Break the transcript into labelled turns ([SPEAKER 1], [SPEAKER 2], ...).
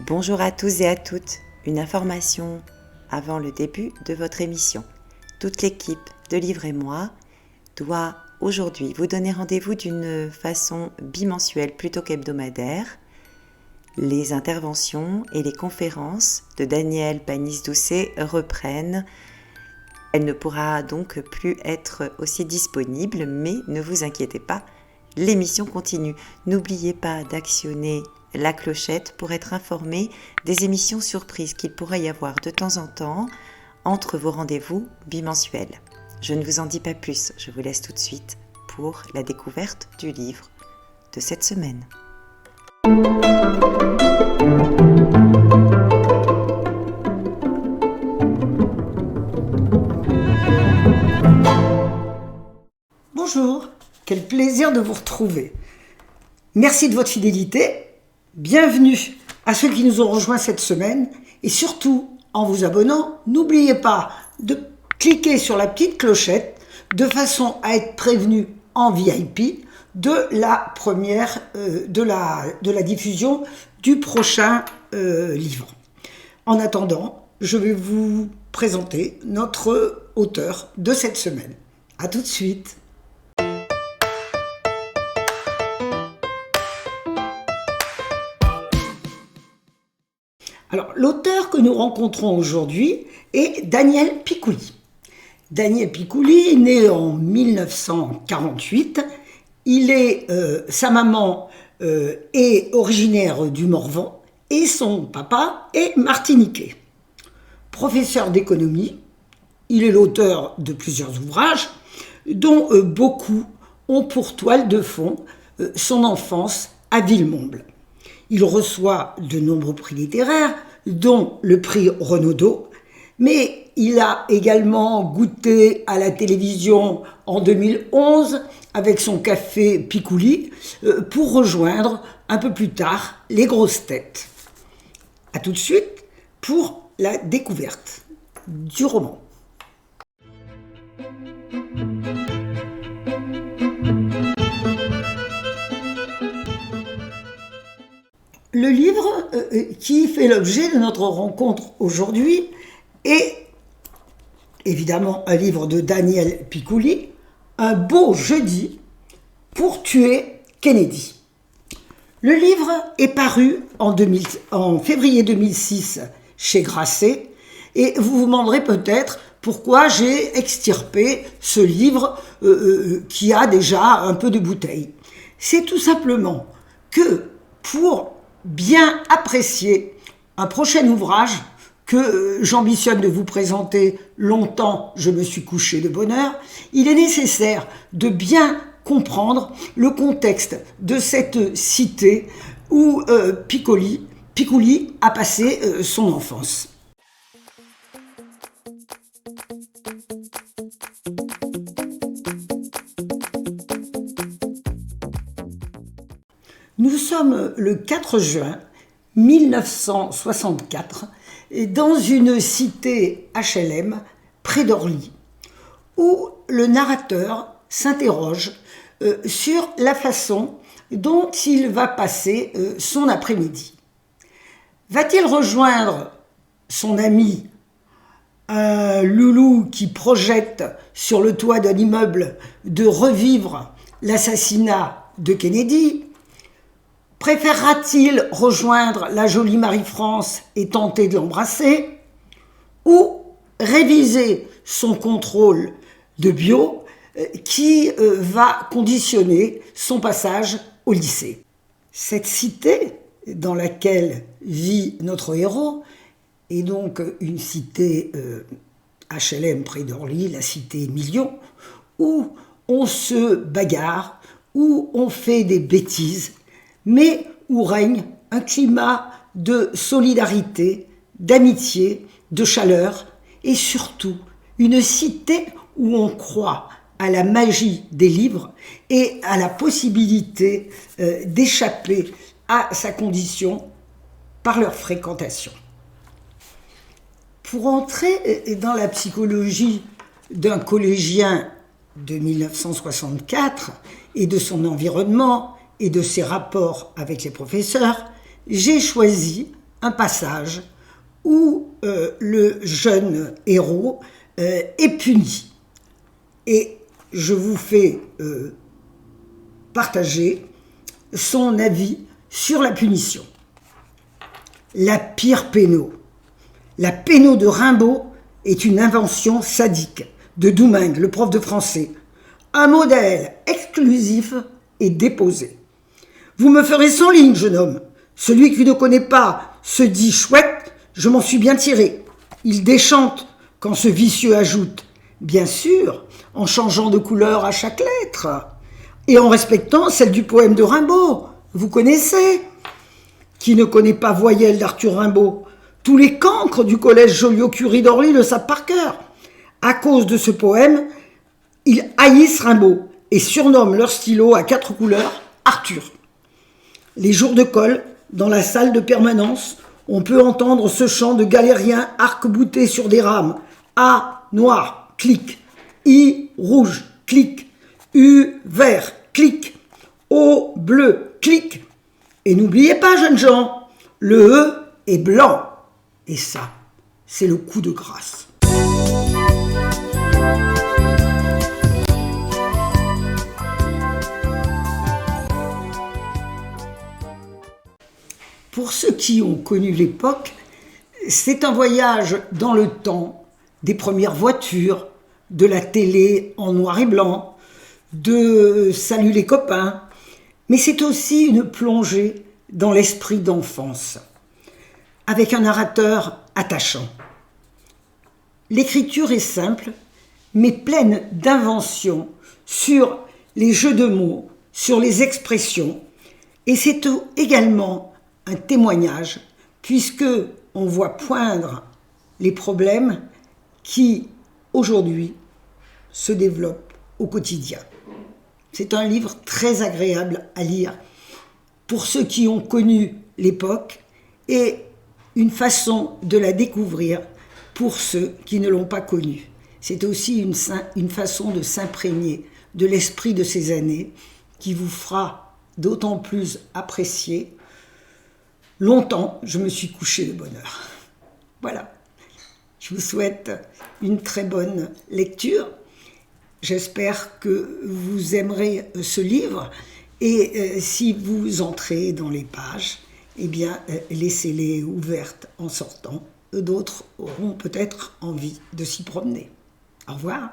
[SPEAKER 1] Bonjour à tous et à toutes. Une information avant le début de votre émission. Toute l'équipe de Livre et moi doit aujourd'hui vous donner rendez-vous d'une façon bimensuelle plutôt qu'hebdomadaire. Les interventions et les conférences de Danielle Panis-Doucet reprennent. Elle ne pourra donc plus être aussi disponible, mais ne vous inquiétez pas, l'émission continue. N'oubliez pas d'actionner la clochette pour être informé des émissions surprises qu'il pourrait y avoir de temps en temps entre vos rendez-vous bimensuels. Je ne vous en dis pas plus, je vous laisse tout de suite pour la découverte du livre de cette semaine.
[SPEAKER 2] Bonjour, quel plaisir de vous retrouver. Merci de votre fidélité. Bienvenue à ceux qui nous ont rejoints cette semaine et surtout, en vous abonnant, n'oubliez pas de cliquer sur la petite clochette de façon à être prévenu en VIP de la première de la diffusion du prochain livre. En attendant, je vais vous présenter notre auteur de cette semaine. À tout de suite. Alors, l'auteur que nous rencontrons aujourd'hui est Daniel Picouli. Daniel Picouli, né en 1948, sa maman est originaire du Morvan et son papa est martiniquais. Professeur d'économie, il est l'auteur de plusieurs ouvrages dont beaucoup ont pour toile de fond son enfance à Villemomble. Il reçoit de nombreux prix littéraires, dont le prix Renaudot, mais il a également goûté à la télévision en 2011 avec son café Picouli pour rejoindre un peu plus tard les grosses têtes. A tout de suite pour la découverte du roman. Le livre qui fait l'objet de notre rencontre aujourd'hui est évidemment un livre de Daniel Picouli, Un beau jeudi pour tuer Kennedy. Le livre est paru en février 2006 chez Grasset et vous vous demanderez peut-être pourquoi j'ai extirpé ce livre qui a déjà un peu de bouteille. C'est tout simplement que pour bien apprécier un prochain ouvrage que j'ambitionne de vous présenter longtemps, je me suis couché de bonne heure, il est nécessaire de bien comprendre le contexte de cette cité où Picouli a passé son enfance. Nous sommes le 4 juin 1964 dans une cité HLM près d'Orly où le narrateur s'interroge sur la façon dont il va passer son après-midi. Va-t-il rejoindre son ami, un loulou qui projette sur le toit d'un immeuble de revivre l'assassinat de Kennedy ? Préférera-t-il rejoindre la jolie Marie-France et tenter de l'embrasser? Ou réviser son contrôle de bio qui va conditionner son passage au lycée? Cette cité dans laquelle vit notre héros est donc une cité HLM près d'Orly, la cité Million, où on se bagarre, où on fait des bêtises, mais où règne un climat de solidarité, d'amitié, de chaleur, et surtout une cité où on croit à la magie des livres et à la possibilité d'échapper à sa condition par leur fréquentation. Pour entrer dans la psychologie d'un collégien de 1964 et de son environnement, et de ses rapports avec les professeurs, j'ai choisi un passage où le jeune héros est puni. Et je vous fais partager son avis sur la punition. La pire péno. La péno de Rimbaud est une invention sadique de Doumingue, le prof de français. Un modèle exclusif et déposé. Vous me ferez 100 lignes, jeune homme. Celui qui ne connaît pas se dit chouette, je m'en suis bien tiré. Il déchante quand ce vicieux ajoute, bien sûr, en changeant de couleur à chaque lettre, et en respectant celle du poème de Rimbaud. Vous connaissez? Qui ne connaît pas Voyelle d'Arthur Rimbaud? Tous les cancres du collège Joliot-Curie d'Orly le savent par cœur. À cause de ce poème, ils haïssent Rimbaud et surnomment leur stylo à 4 couleurs Arthur. Les jours de colle, dans la salle de permanence, on peut entendre ce chant de galérien arc-bouté sur des rames. A noir, clic. I rouge, clic. U vert, clic. O bleu, clic. Et n'oubliez pas, jeunes gens, le E est blanc. Et ça, c'est le coup de grâce. Pour ceux qui ont connu l'époque, c'est un voyage dans le temps, des premières voitures, de la télé en noir et blanc, de Salut les copains, mais c'est aussi une plongée dans l'esprit d'enfance, avec un narrateur attachant. L'écriture est simple, mais pleine d'inventions sur les jeux de mots, sur les expressions, et c'est également un témoignage, puisque on voit poindre les problèmes qui, aujourd'hui, se développent au quotidien. C'est un livre très agréable à lire pour ceux qui ont connu l'époque et une façon de la découvrir pour ceux qui ne l'ont pas connue. C'est aussi une façon de s'imprégner de l'esprit de ces années qui vous fera d'autant plus apprécier. Longtemps, je me suis couché de bonne heure. Voilà. Je vous souhaite une très bonne lecture. J'espère que vous aimerez ce livre. Et si vous entrez dans les pages, eh bien, laissez-les ouvertes en sortant. D'autres auront peut-être envie de s'y promener. Au revoir.